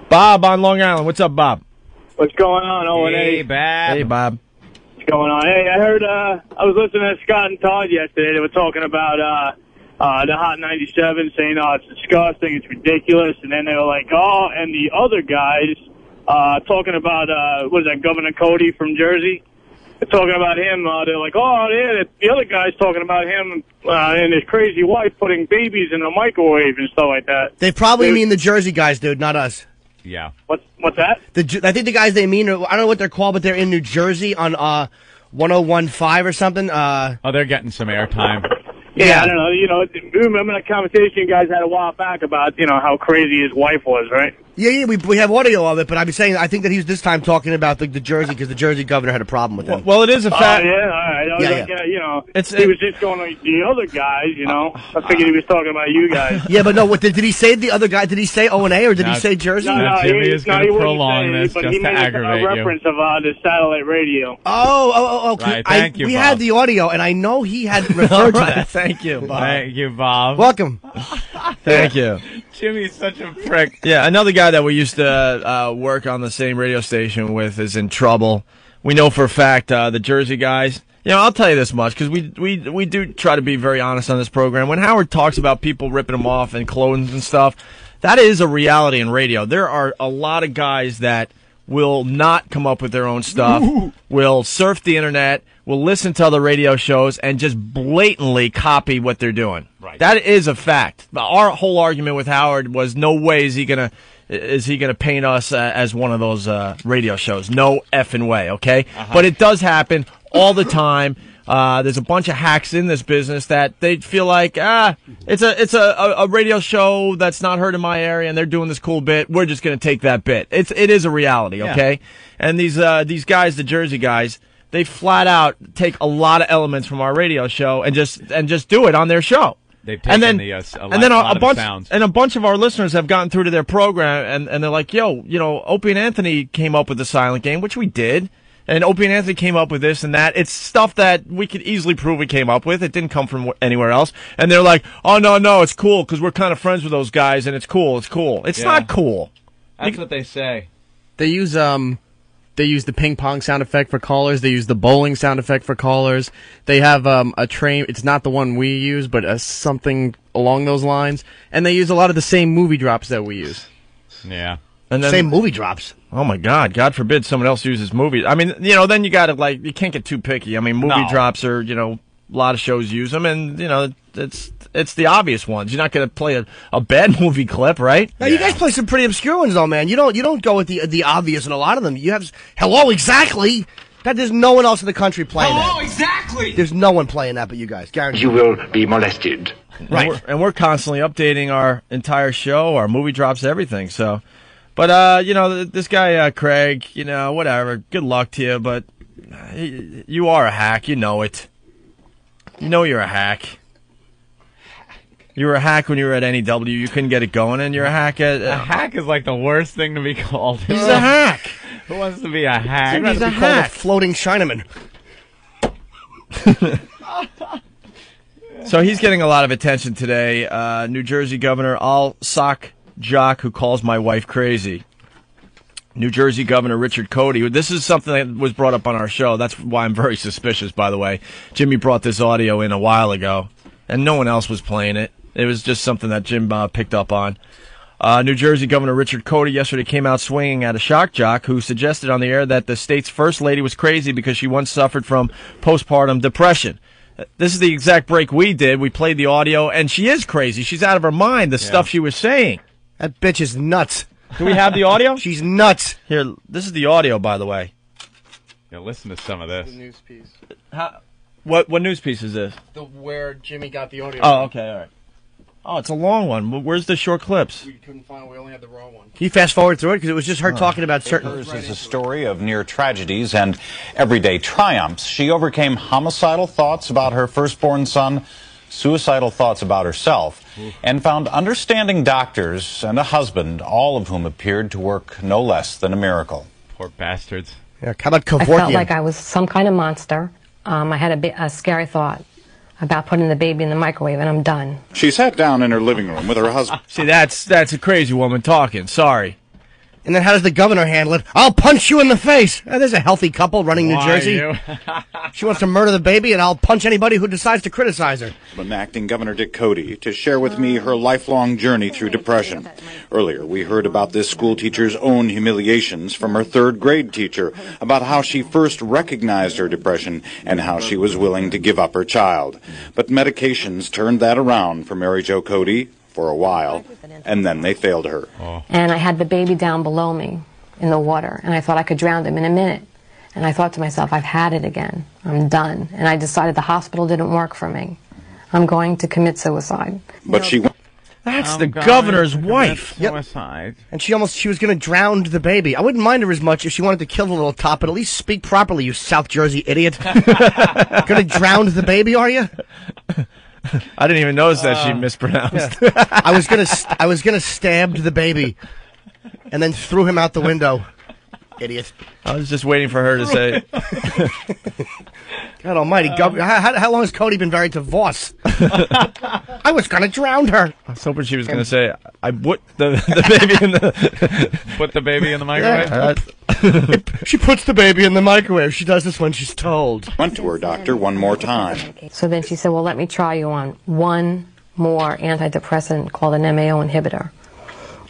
Bob on Long Island. What's up, Bob? What's going on, Owen? Hey, Bob. Hey, Bob. What's going on? Hey, I heard, I was listening to Scott and Todd yesterday. They were talking about, the Hot 97, saying, oh, it's disgusting, it's ridiculous. And then they were like, oh, and the other guys, talking about, what is that, Governor Codey from Jersey? They're talking about him. They're like, oh, yeah, the other guy's talking about him and his crazy wife putting babies in the microwave and stuff like that. They probably mean the Jersey guys, dude, not us. Yeah. What's that? I think the guys they mean, I don't know what they're called, but they're in New Jersey on 1015 or something. Oh, they're getting some airtime. Yeah, I don't know. You know, remember that conversation you guys had a while back about, you know, how crazy his wife was, right? Yeah, we have audio of it, but I'm saying I think that he's this time talking about the Jersey because the Jersey governor had a problem with him. Well, it is a fact. Yeah, all right. I was like, you know, he was just going like the other guys, you know. I figured he was talking about you guys. Yeah, but no, what did he say the other guy? Did he say O&A or did he say Jersey? No, Jimmy is going to prolong this but just he to made aggravate a reference of the satellite radio. Oh, okay. Right, thank you, we Bob. had the audio, and I know he had referred to that. Thank you, Bob. Thank you, Bob. Welcome. Thank you. Jimmy's such a prick. Yeah, another guy that we used to work on the same radio station with is in trouble. We know for a fact the Jersey guys. You know, I'll tell you this much because we do try to be very honest on this program. When Howard talks about people ripping him off and clothes and stuff, that is a reality in radio. There are a lot of guys that will not come up with their own stuff, will surf the internet, will listen to other radio shows, and just blatantly copy what they're doing. Right. That is a fact. Our whole argument with Howard was no way is he gonna paint us as one of those radio shows. No effing way, okay? But it does happen all the time. There's a bunch of hacks in this business that they feel like, it's a radio show that's not heard in my area, and they're doing this cool bit. We're just going to take that bit. It is a reality, okay? Yeah. And these guys, the Jersey guys, they flat out take a lot of elements from our radio show and just do it on their show. They've taken a bunch of our listeners have gotten through to their program, and they're like, yo, you know, Opie and Anthony came up with the silent game, which we did. And Opie and Anthony came up with this and that. It's stuff that we could easily prove we came up with. It didn't come from anywhere else. And they're like, oh, no, it's cool because we're kind of friends with those guys, and it's cool. It's not cool. That's what they say. They use the ping pong sound effect for callers. They use the bowling sound effect for callers. They have a train. It's not the one we use, but something along those lines. And they use a lot of the same movie drops that we use. Yeah. And then, same movie drops. Oh my God forbid someone else uses movies. I mean, you know, then you gotta you can't get too picky. I mean, movie drops are, you know, a lot of shows use them, and you know, it's the obvious ones. You're not gonna play a bad movie clip, right? Now you guys play some pretty obscure ones though, man. You don't go with the obvious in a lot of them. You have Hello Exactly. That there's no one else in the country playing that. Hello Exactly. There's no one playing that but you guys. Guaranteed. You will be molested. Right. And we're constantly updating our entire show, our movie drops, everything. So. But, you know, this guy, Craig, you know, whatever, good luck to you, but you are a hack, you know it. You know you're a hack. You were a hack when you were at NEW, you couldn't get it going, and you're a hack at... A hack is like the worst thing to be called. He's a hack. Who wants to be a hack? He's a hack. A floating Chinaman. So he's getting a lot of attention today. New Jersey Governor Al-Sock Jock, who calls my wife crazy. New Jersey Governor Richard Codey. This is something that was brought up on our show. That's why I'm very suspicious, by the way. Jimmy brought this audio in a while ago, and no one else was playing it. It was just something that Jim picked up on. New Jersey Governor Richard Codey yesterday came out swinging at a shock jock who suggested on the air that the state's first lady was crazy because she once suffered from postpartum depression. This is the exact break we did. We played the audio, and she is crazy. She's out of her mind, the stuff she was saying. That bitch is nuts. Do we have the audio? She's nuts. Here, this is the audio, by the way. Yeah, listen to some of this. The news piece. What news piece is this? Where Jimmy got the audio. Oh, okay, all right. Oh, it's a long one. Where's the short clips? We couldn't find. We only had the raw one. Can you fast forward through it? Because it was just her talking about certain... Hers is a story of near tragedies and everyday triumphs. She overcame homicidal thoughts about her firstborn son, suicidal thoughts about herself, and found understanding doctors and a husband, all of whom appeared to work no less than a miracle. Poor bastards. Yeah, how about Kevorkian? I felt like I was some kind of monster. I had a scary thought about putting the baby in the microwave, and I'm done. She sat down in her living room with her husband. See, that's a crazy woman talking. Sorry. And then how does the governor handle it? I'll punch you in the face. There's a healthy couple running New Jersey. She wants to murder the baby, and I'll punch anybody who decides to criticize her. Acting Governor Dick Codey to share with me her lifelong journey through depression. Earlier, we heard about this school teacher's own humiliations from her third grade teacher about how she first recognized her depression and how she was willing to give up her child. But medications turned that around for Mary Jo Codey for a while, and then they failed her. And I had the baby down below me in the water, and I thought I could drown him in a minute. And I thought to myself, I've had it again. I'm done. And I decided the hospital didn't work for me. I'm going to commit suicide. But she... That's the governor's wife. Suicide. And she was going to drown the baby. I wouldn't mind her as much if she wanted to kill the little tot, but at least speak properly, you South Jersey idiot. Going to drown the baby, are you? I didn't even notice that she mispronounced. Yeah. I was gonna stab the baby, and then threw him out the window. Idiot. I was just waiting for her to say. God Almighty, how long has Codey been married to Voss? I was gonna drown her. I was hoping she was gonna say, "I put the baby in the Put the baby in the microwave." Yeah. She puts the baby in the microwave. She does this when she's told. Went to her doctor one more time. So then she said, well, let me try you on one more antidepressant called an MAO inhibitor.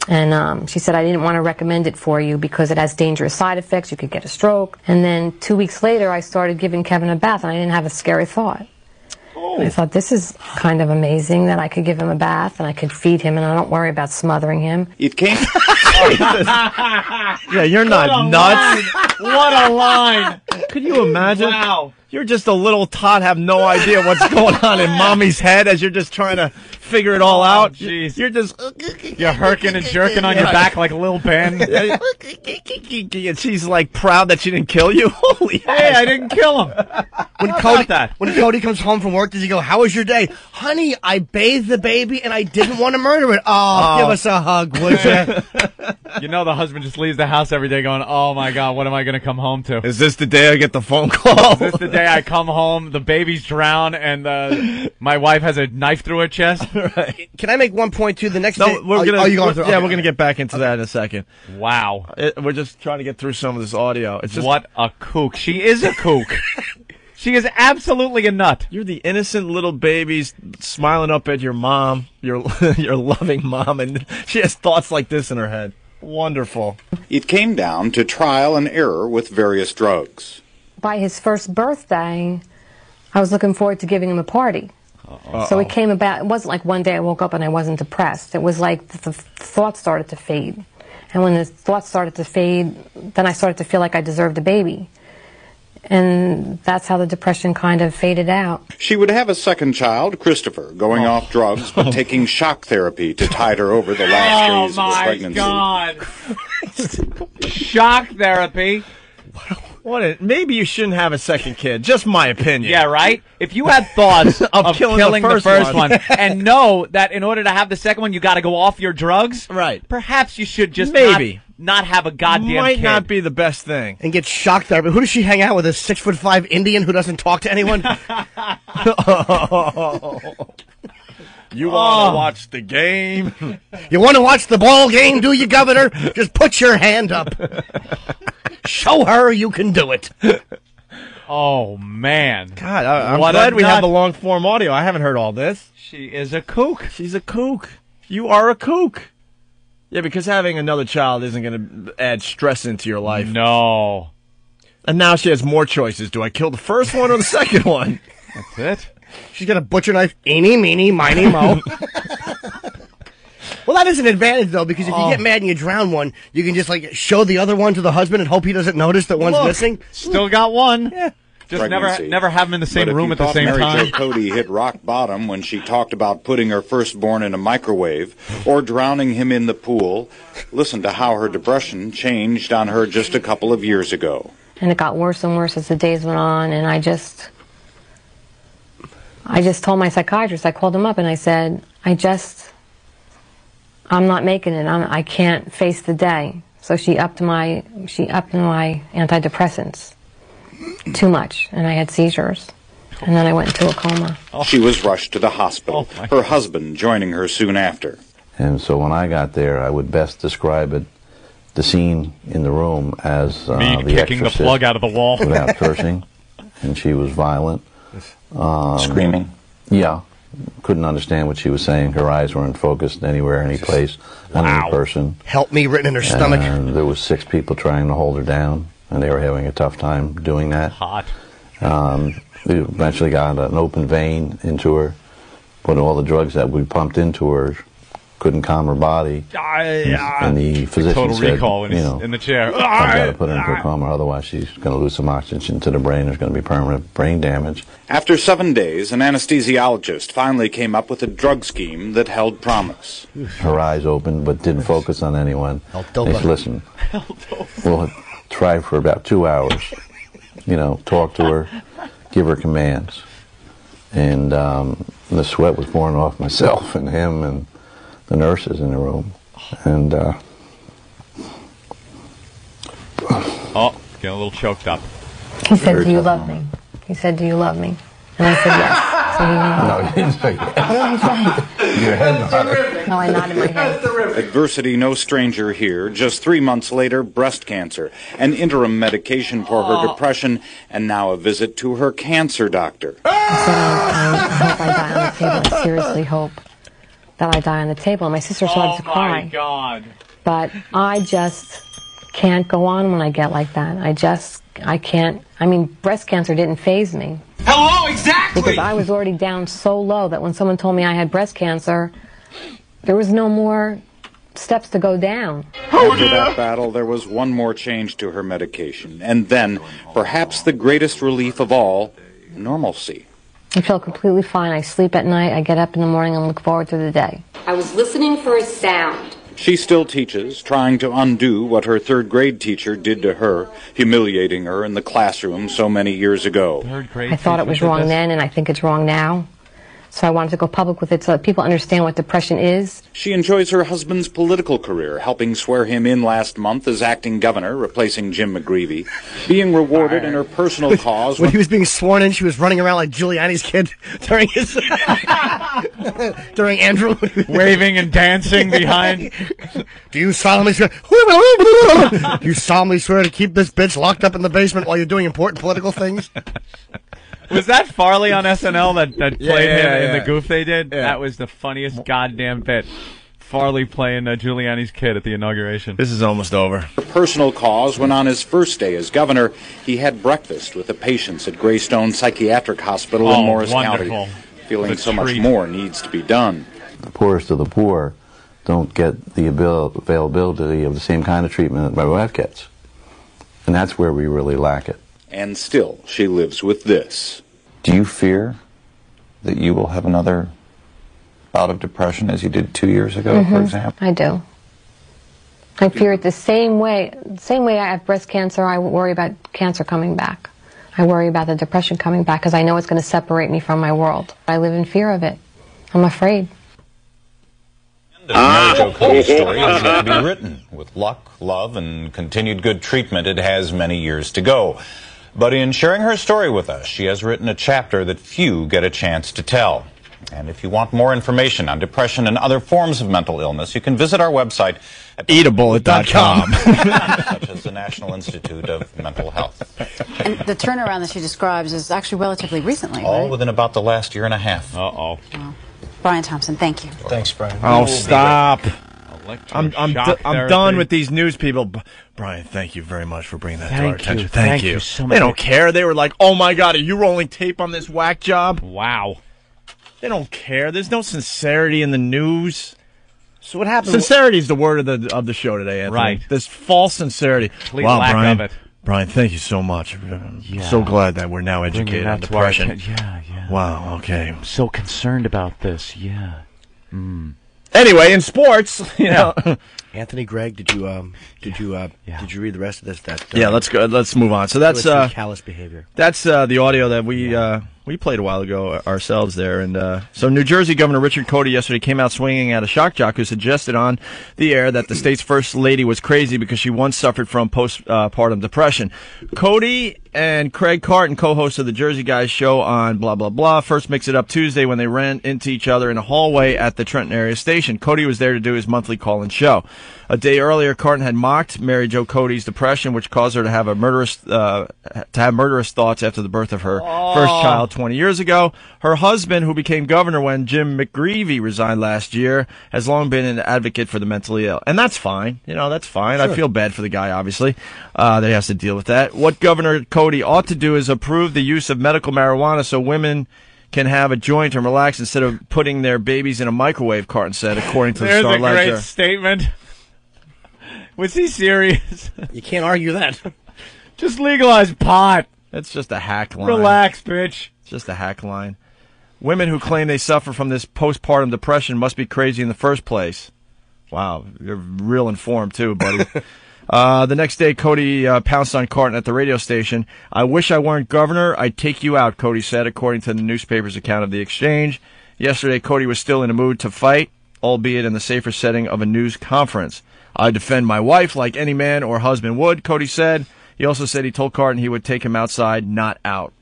And she said, I didn't want to recommend it for you because it has dangerous side effects. You could get a stroke. And then 2 weeks later, I started giving Kevin a bath, and I didn't have a scary thought. I thought, this is kind of amazing that I could give him a bath and I could feed him and I don't worry about smothering him. It came... Yeah, you're not nuts. What a line! Could you imagine? Wow. You're just a little tot, have no idea what's going on in mommy's head as you're just trying to figure it all out. Jeez. You're just... You're herking and jerking on your back like Lil Ben. And she's like proud that she didn't kill you. Holy Hey, I didn't kill him. When Codey comes home from work, does he go, how was your day? Honey, I bathed the baby and I didn't want to murder it. Oh, give us a hug, would you? You know the husband just leaves the house every day going, oh my God, what am I going to come home to? Is this the day I get the phone call? Is this the day I come home, the baby's drowned, and my wife has a knife through her chest? Right. Can I make one point too? The next day... We're gonna, you going through? yeah, Okay. we're going to get back into that in a second. Wow. We're just trying to get through some of this audio. It's just... What a kook. She is a kook. She is absolutely a nut. You're the innocent little babies smiling up at your mom, your loving mom, and she has thoughts like this in her head. Wonderful. It came down to trial and error with various drugs. By his first birthday, I was looking forward to giving him a party. So it came about, it wasn't like one day I woke up and I wasn't depressed. It was like the thoughts started to fade. And when the thoughts started to fade, then I started to feel like I deserved a baby. And that's how the depression kind of faded out. She would have a second child, Christopher, going off drugs but taking shock therapy to tide her over the last days of her pregnancy. Oh my God. Shock therapy. Maybe you shouldn't have a second kid. Just my opinion. Yeah, right? If you had thoughts of killing the first one and know that in order to have the second one, you got to go off your drugs, right? Perhaps you should just maybe not have a goddamn Might kid. not be the best thing. And get shocked therapy. Who does she hang out with? A 6'5" Indian who doesn't talk to anyone? You want to watch the game? You want to watch the ball game, do you, Governor? Just put your hand up. Show her you can do it. Oh, man. God, I'm glad we have the long-form audio. I haven't heard all this. She is a kook. She's a kook. You are a kook. Yeah, because having another child isn't going to add stress into your life. No. And now she has more choices. Do I kill the first one or the second one? That's it. She's got a butcher knife. Eeny, meeny, miny, mo. Well, that is an advantage, though, because if you get mad and you drown one, you can just, like, show the other one to the husband and hope he doesn't notice that one's missing. Still got one. Yeah. Just never have them in the same room at the same time. Mary Jo Codey hit rock bottom when she talked about putting her firstborn in a microwave or drowning him in the pool. Listen to how her depression changed on her just a couple of years ago. And it got worse and worse as the days went on, and I just told my psychiatrist, I called him up and I said, I'm not making it. I can't face the day. So she upped my antidepressants too much, and I had seizures, and then I went into a coma. She was rushed to the hospital, her husband joining her soon after. And so when I got there, I would best describe it the scene in the room as Me the kicking the Exorcist plug out of the wall. without cursing, and she was violent. Screaming. Yeah. Couldn't understand what she was saying. Her eyes weren't focused anywhere, any place, on any person. Help me written in her stomach. And there was 6 people trying to hold her down, and they were having a tough time doing that. Hot. We eventually got an open vein into her, but all the drugs that we pumped into her couldn't calm her body. And the physician Total said, recall in, you know, in the chair. I've got to put her into a coma, otherwise she's going to lose some oxygen to the brain. There's going to be permanent brain damage. After 7 days, an anesthesiologist finally came up with a drug scheme that held promise. Her eyes opened, but didn't focus on anyone. They said, listen, we'll try for about 2 hours. You know, talk to her, give her commands. And the sweat was pouring off myself and him and the nurses in the room. And Oh, getting a little choked up. He said, "Do you love me?" He said, "Do you love me?" And I said, "Yes." So he no, he didn't say that. What did he say? Your head nodded. No, I nodded my head. Adversity no stranger here. Just 3 months later, breast cancer, an interim medication for her depression, and now a visit to her cancer doctor. I said, I hope I die on the table. I seriously hope that I die on the table. And my sister started to cry. Oh, my God. But I just can't go on when I get like that. I can't. I mean, breast cancer didn't faze me. Hello, exactly! Because I was already down so low that when someone told me I had breast cancer, there was no more steps to go down. After that battle, there was one more change to her medication. And then, perhaps the greatest relief of all, normalcy. I feel completely fine. I sleep at night. I get up in the morning and look forward to the day. I was listening for a sound. She still teaches, trying to undo what her third-grade teacher did to her, humiliating her in the classroom so many years ago. I thought it was wrong then, and I think it's wrong now. So I wanted to go public with it so that people understand what depression is. She enjoys her husband's political career, helping swear him in last month as acting governor, replacing Jim McGreevey, being rewarded in her personal cause. When he was being sworn in, she was running around like Giuliani's kid during his during Andrew, waving and dancing behind. Do you solemnly swear? Do you solemnly swear to keep this bitch locked up in the basement while you're doing important political things? Was that Farley on SNL that played him in the goof they did? Yeah. That was the funniest goddamn bit. Farley playing Giuliani's kid at the inauguration. This is almost over. For personal cause, when on his first day as governor, he had breakfast with the patients at Greystone Psychiatric Hospital in Morris County, feeling so much more needs to be done. The poorest of the poor don't get the availability of the same kind of treatment that my wife gets. And that's where we really lack it. And still, she lives with this. Do you fear that you will have another bout of depression as you did 2 years ago, for example? I do. I fear it the same way. The same way I have breast cancer, I worry about cancer coming back. I worry about the depression coming back because I know it's going to separate me from my world. I live in fear of it. I'm afraid. The Mary Jo Codey story is yet to be written. With luck, love, and continued good treatment, it has many years to go. But in sharing her story with us, she has written a chapter that few get a chance to tell. And if you want more information on depression and other forms of mental illness, you can visit our website at eatabullet.com, such as the National Institute of Mental Health. And the turnaround that she describes is actually relatively recently, All right? within about the last year and a half. Uh-oh. Wow. Brian Thompson, thank you. Thanks, Brian. Oh, stop. I'm Electroshock done therapy. with these news people. Brian, thank you very much for bringing that to our Thank attention. you. Thank Thank you. you so much. They don't care. They were like, oh my God, are you rolling tape on this whack job? Wow. They don't care. There's no sincerity in the news. So what happened? Sincerity is the word of the show today, Anthony. Right. This false sincerity. Complete Wow, lack Brian, of it. Brian, thank you so much. I'm so glad that we're now educated on that to our depression. yeah. Wow, okay. I'm so concerned about this, yeah. Anyway, in sports, you know. Anthony, Greg, did you read the rest of this? Yeah, let's go. Let's move on. So that's callous behavior. That's the audio that we played a while ago ourselves there. And so New Jersey Governor Richard Codey yesterday came out swinging at a shock jock who suggested on the air that the state's first lady was crazy because she once suffered from postpartum depression. Codey and Craig Carton, co-hosts of the Jersey Guys show on blah, blah, blah, first mixed it up Tuesday when they ran into each other in a hallway at the Trenton area station. Codey was there to do his monthly call-in show. A day earlier, Carton had mocked Mary Jo Codey's depression, which caused her to have murderous thoughts after the birth of her first child 20 years ago. Her husband, who became governor when Jim McGreevey resigned last year, has long been an advocate for the mentally ill. And that's fine. That's fine. Sure. I feel bad for the guy, obviously, that he has to deal with that. What Governor Codey ought to do is approve the use of medical marijuana so women can have a joint and relax instead of putting their babies in a microwave, Carton said, according to the Star Ledger. There's a great statement. Was he serious? You can't argue that. Just legalize pot. That's just a hack line. Relax, bitch. It's just a hack line. Women who claim they suffer from this postpartum depression must be crazy in the first place. Wow, you're real informed too, buddy. The next day, Codey pounced on Carton at the radio station. I wish I weren't governor. I'd take you out, Codey said, according to the newspaper's account of the exchange. Yesterday, Codey was still in a mood to fight, albeit in the safer setting of a news conference. I defend my wife like any man or husband would, Codey said. He also said he told Carton he would take him outside, not out.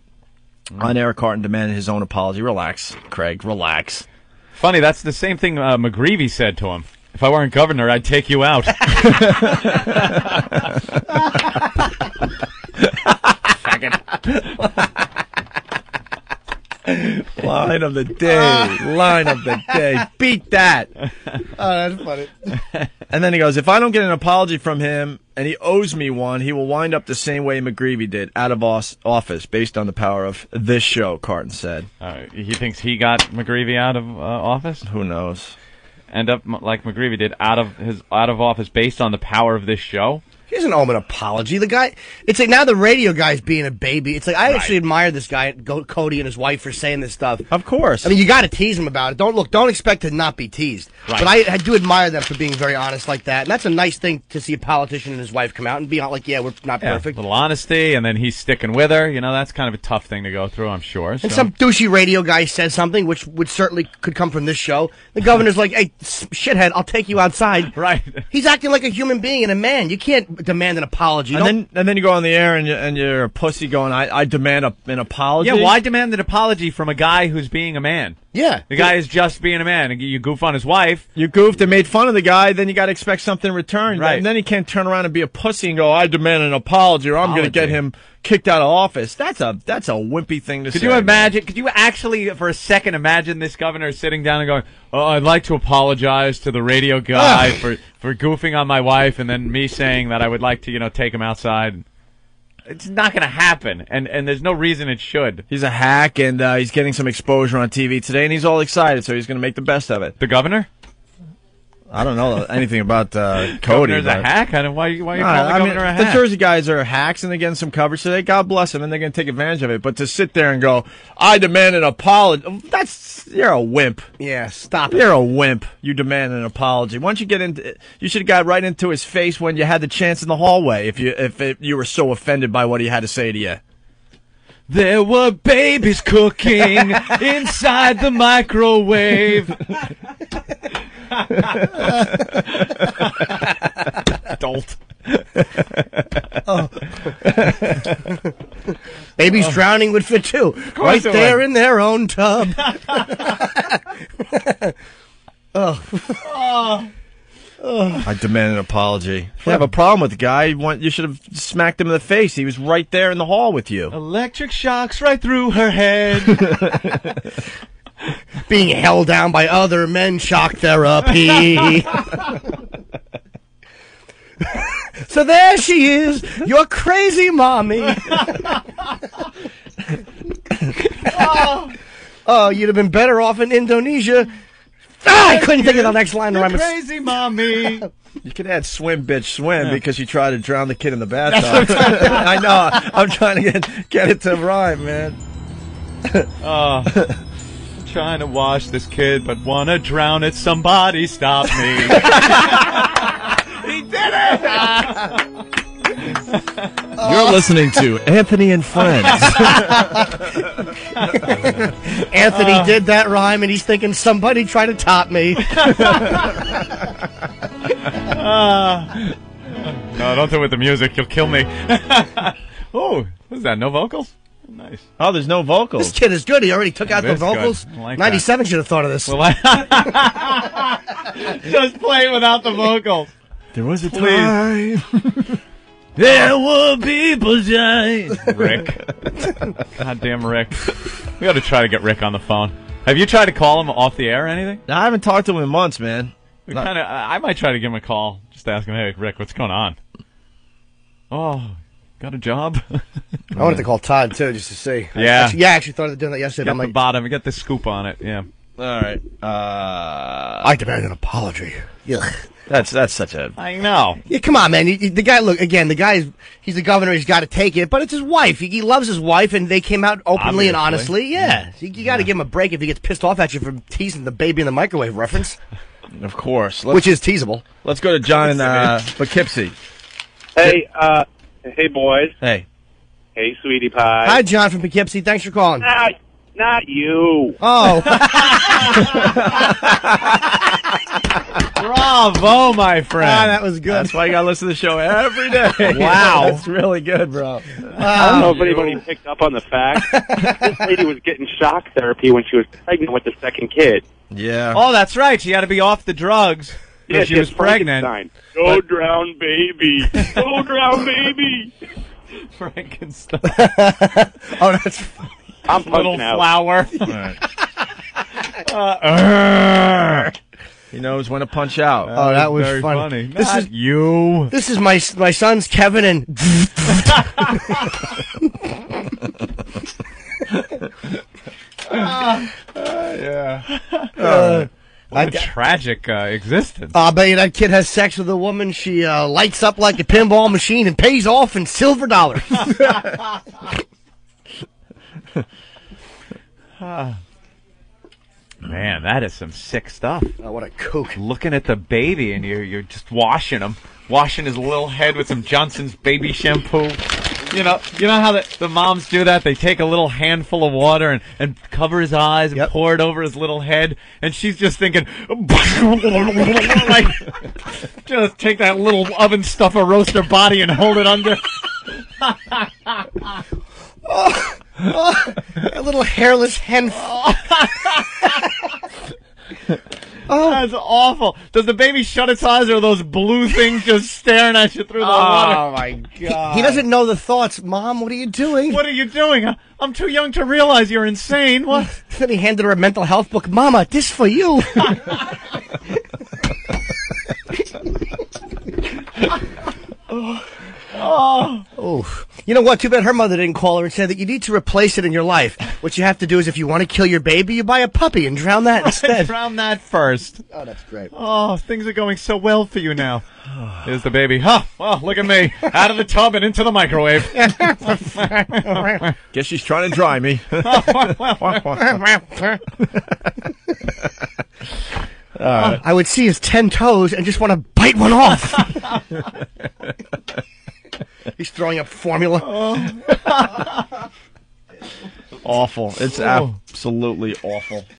On air, Carton demanded his own apology. Relax, Craig, relax. Funny, that's the same thing McGreevey said to him. If I weren't governor, I'd take you out. Line of the day. Line of the day. Beat that. Oh, that's funny. And then he goes, if I don't get an apology from him and he owes me one, he will wind up the same way McGreevey did, out of office, based on the power of this show, Carton said. He thinks he got McGreevey out of office? Who knows? End up like McGreevey did, out of office based on the power of this show? He doesn't owe him an apology. The guy, it's like now the radio guy's being a baby. It's like I actually admire this guy, Codey and his wife, for saying this stuff. Of course. I mean, you got to tease him about it. Don't expect to not be teased. Right. But I do admire them for being very honest like that. And that's a nice thing to see a politician and his wife come out and be like, yeah, we're not perfect. A little honesty, and then he's sticking with her. That's kind of a tough thing to go through, I'm sure. And some douchey radio guy says something, which would certainly could come from this show. The governor's like, hey, shithead, I'll take you outside. Right. He's acting like a human being and a man. You can't demand an apology. And then you go on the air and you're a pussy going, I demand an apology. Yeah, why demand an apology from a guy who's being a man? Yeah. The guy is just being a man. You goof on his wife. You goofed and made fun of the guy, then you got to expect something in return. Right. And then he can't turn around and be a pussy and go, I demand an apology or I'm going to get him kicked out of office. That's a wimpy thing to say. Could you imagine? Could you actually, for a second, imagine this governor sitting down and going, "Oh, I'd like to apologize to the radio guy for goofing on my wife," and then me saying that I would like to, take him outside. It's not going to happen, and there's no reason it should. He's a hack, and he's getting some exposure on TV today, and he's all excited, so he's going to make the best of it. The governor? I don't know anything about Codey. Governor's a hack? Why are you calling the governor a hack? The Jersey guys are hacks, and they're getting some coverage today. God bless them, and they're going to take advantage of it. But to sit there and go, I demand an apology, you're a wimp. Yeah, stop it. You're a wimp. You demand an apology. Once you get into, you should have got right into his face when you had the chance in the hallway. If you were so offended by what he had to say to you. There were babies cooking inside the microwave. Adult. Babies drowning would fit too. Right there in their own tub. I demand an apology. If you have a problem with the guy, you should have smacked him in the face. He was right there in the hall with you. Electric shocks right through her head. Being held down by other men, shock therapy. So there she is, your crazy mommy. Oh, you'd have been better off in Indonesia. I couldn't think of the next line. Your crazy mommy. You could add swim, bitch, swim, because you tried to drown the kid in the bathtub. I know. I'm trying to get it to rhyme, man. I'm trying to wash this kid, but want to drown it. Somebody stop me. He did it! You're listening to Anthony and Friends. Anthony did that rhyme, and he's thinking, somebody try to top me. No, don't do it with the music. You'll kill me. Oh, what's that? No vocals? Nice. Oh, there's no vocals. This kid is good. He already took out the vocals. Like 97 should have thought of this. Well, just play without the vocals. There was a time. There were people dying. Rick. Goddamn Rick. We got to try to get Rick on the phone. Have you tried to call him off the air or anything? I haven't talked to him in months, man. I might try to give him a call. Just ask him, hey, Rick, what's going on? Oh, got a job? I wanted to call Todd, too, just to see. Yeah. I actually thought of doing that yesterday. Get the bottom. Get the scoop on it, yeah. All right. I demand an apology. Ugh. That's such a... I know. Yeah, come on, man. The guy, look, again, he's the governor, he's got to take it, but it's his wife. He loves his wife, and they came out openly and honestly. Yeah. You got to give him a break if he gets pissed off at you for teasing the baby in the microwave reference. Of course. Which is teasable. Let's go to John in Poughkeepsie. Hey, hey, boys. Hey. Hey, sweetie pie. Hi, John from Poughkeepsie. Thanks for calling. Not you. Oh. Bravo, my friend. That was good. That's why you got to listen to the show every day. Wow. That's really good, bro. I don't know if anybody picked up on the fact this lady was getting shock therapy when she was pregnant with the second kid. Yeah. Oh, that's right. She had to be off the drugs because she was pregnant. Go drown, baby. Go drown, baby. Frankenstein. Oh, that's funny. I'm Little punching out. flower. He knows when to punch out. Oh, that was very funny. This is you. This is my sons, Kevin and... Yeah. What a tragic existence. I bet you that kid has sex with a woman. She lights up like a pinball machine and pays off in silver dollars. Man, that is some sick stuff. Oh, what a kook. Looking at the baby and you're just washing him. Washing his little head with some Johnson's baby shampoo. You know how the moms do that? They take a little handful of water and cover his eyes and pour it over his little head. And she's just thinking, like, just take that little oven stuffer roaster body and hold it under. A little hairless hen. Oh, that's awful. Does the baby shut its eyes, or are those blue things just staring at you through the water? Oh, my God. He doesn't know the thoughts. Mom, what are you doing? What are you doing? I'm too young to realize you're insane. What? Then he handed her a mental health book. Mama, this for you. Oh. You know what? Too bad her mother didn't call her and say that you need to replace it in your life. What you have to do is if you want to kill your baby, you buy a puppy and drown that instead. Drown that first. Oh, that's great. Oh, things are going so well for you now. Here's the baby. Huh. Well, look at me. Out of the tub and into the microwave. Guess she's trying to dry me. I would see his 10 toes and just want to bite one off. He's throwing up formula. Awful. It's absolutely awful.